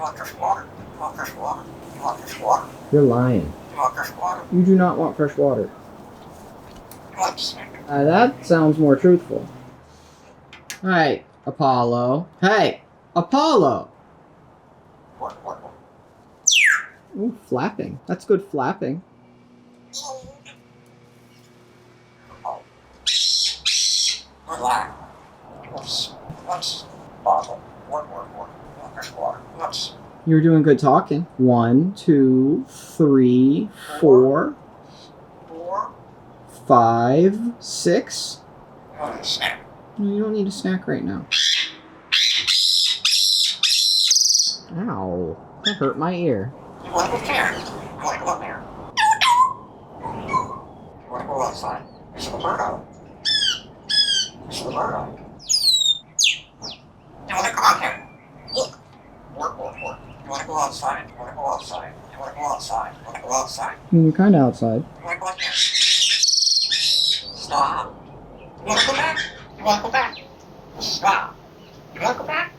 want fresh water? You want fresh water? You want fresh water? You're lying. You want fresh water? You do not want fresh water. You want snack? That sounds more truthful. Hey, Apollo. Hey, Apollo! What? Ooh, flapping. That's good flapping. Oh. Relax. What's bottle? What? You want fresh water? What's You're doing good talking. 1, 2, 3, 4, 4? 5, 6. You want a snack? No, you don't need a snack right now. Ow. That hurt my ear. You want to go there? You want to go up there? You want to go outside? There's a bird out. There's a bird out. You want to go out there? Look. Work. You want to go outside? You want to go outside? You want to go outside? You want to go outside? You're kind of outside. You want to go out there? Stop. You want to go back? You want to go back? Stop. You want to go back?